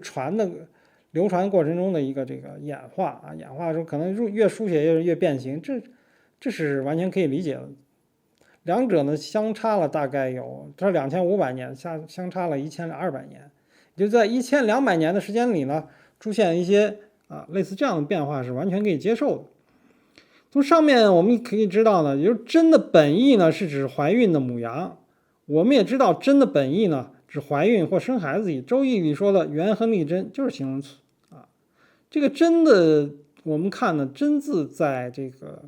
流传过程中的一个这个演化演化的时候可能越书写越变形，这是完全可以理解的。两者呢相差了大概有这2500年，相差了1200年，就在1200年的时间里呢，出现一些类似这样的变化是完全可以接受的。从上面我们可以知道呢，也就是真的本意呢是指怀孕的母羊，我们也知道真的本意呢指怀孕或生孩子。周易里说的元亨利贞就是形容词这个真的我们看呢，真字在这个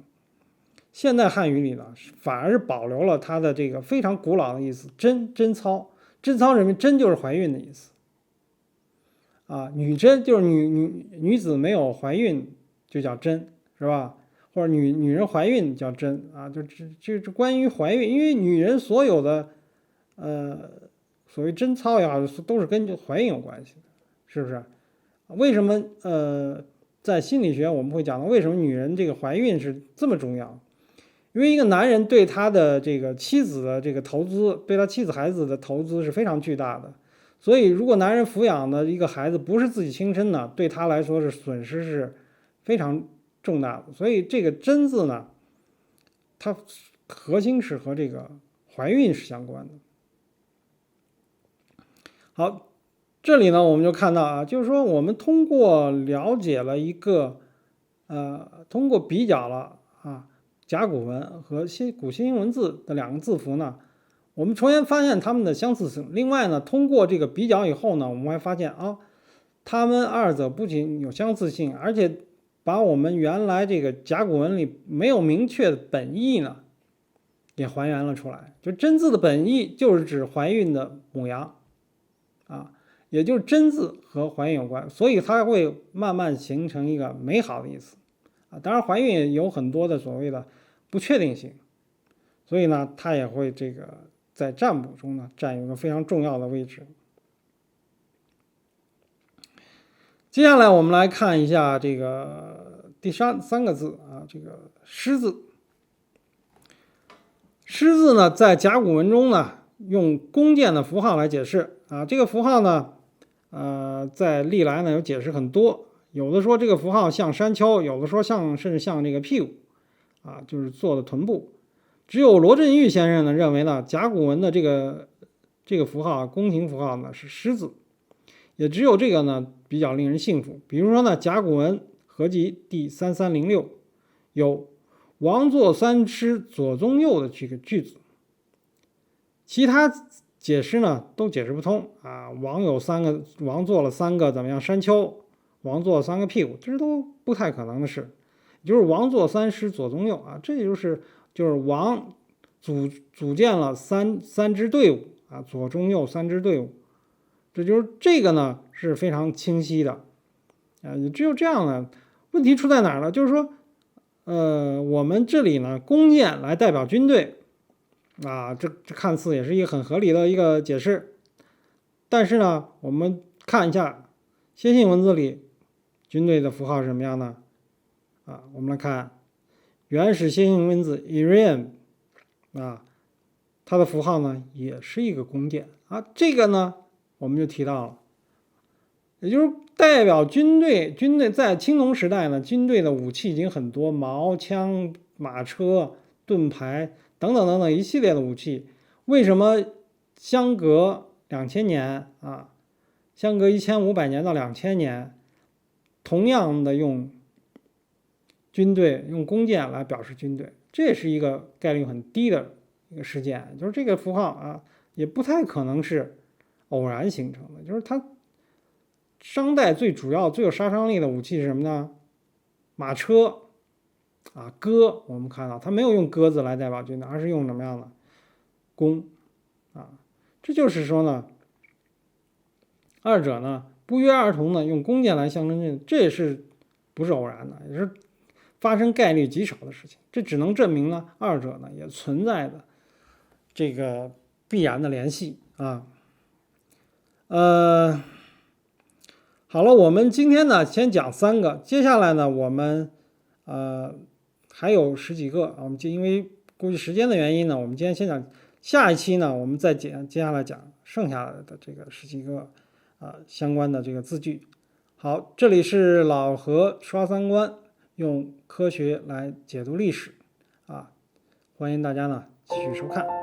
现代汉语里呢，反而是保留了它的这个非常古老的意思，贞操认为贞就是怀孕的意思女贞就是女子没有怀孕就叫贞，是吧？或者女人怀孕叫贞就是关于怀孕，因为女人所有的所谓贞操也好，都是跟怀孕有关系的，是不是？为什么在心理学我们会讲到为什么女人这个怀孕是这么重要？因为一个男人对他的这个妻子的这个投资，对他妻子孩子的投资是非常巨大的，所以如果男人抚养的一个孩子不是自己亲生的，对他来说是损失是非常重大的。所以这个贞字呢，它核心是和这个怀孕是相关的。好，这里呢我们就看到就是说我们通过了解了一个通过比较了甲骨文和古楔形文字的两个字符呢，我们首先发现它们的相似性。另外呢，通过这个比较以后呢，我们还发现它们二者不仅有相似性，而且把我们原来这个甲骨文里没有明确的本意呢，也还原了出来。就真字的本意就是指怀孕的母羊啊，也就是真字和怀孕有关，所以它会慢慢形成一个美好的意思啊。当然，怀孕有很多的所谓的不确定性，所以呢，它也会这个在占卜中呢占有一个非常重要的位置。接下来我们来看一下这个第三个字啊，这个狮字。狮字呢，在甲骨文中呢，用弓箭的符号来解释啊。这个符号呢，在历来呢有解释很多，有的说这个符号像山丘，有的说甚至像这个屁股啊，就是做的臀部。只有罗振玉先生呢认为呢，甲骨文的这个符号弓形符号呢是狮字，也只有这个呢比较令人信服。比如说呢，甲骨文合集第3306有王座三狮左中右的这个句子，其他解释呢都解释不通啊。王做了三个怎么样山丘，王做了三个屁股，这都不太可能的事。就是王座三狮左中右啊，这就是王组建了三支队伍啊，左中右三支队伍，这个呢是非常清晰的啊。也只有这样呢，问题出在哪儿呢？就是说，我们这里呢，弓箭来代表军队啊，这看似也是一个很合理的一个解释。但是呢，我们看一下楔形文字里军队的符号是什么样的啊？我们来看原始楔形文字 Irian 啊，它的符号呢也是一个弓箭啊。这个呢，我们就提到了，也就是代表军队在青铜时代呢，军队的武器已经很多，矛枪、马车、盾牌等等等等一系列的武器。为什么相隔2000年啊，相隔1500年到2000年，同样的用弓箭来表示军队，这也是一个概率很低的一个事件。就是这个符号啊，也不太可能是偶然形成的，就是它。商代最主要、最有杀伤力的武器是什么呢？马车啊，戈。我们看到它没有用鸽子来代表军队，而是用什么样的弓啊？这就是说呢，二者呢不约而同的用弓箭来象征军队，这也是不是偶然的，也是发生概率极少的事情。这只能证明呢，二者呢也存在的这个必然的联系啊。好了，我们今天呢先讲3个，接下来呢我们还有10几个啊，我们因为估计时间的原因呢，我们今天先讲，下一期呢我们再接下来讲剩下的这个10几个相关的这个字句。好，这里是老何刷三观，用科学来解读历史啊，欢迎大家呢继续收看。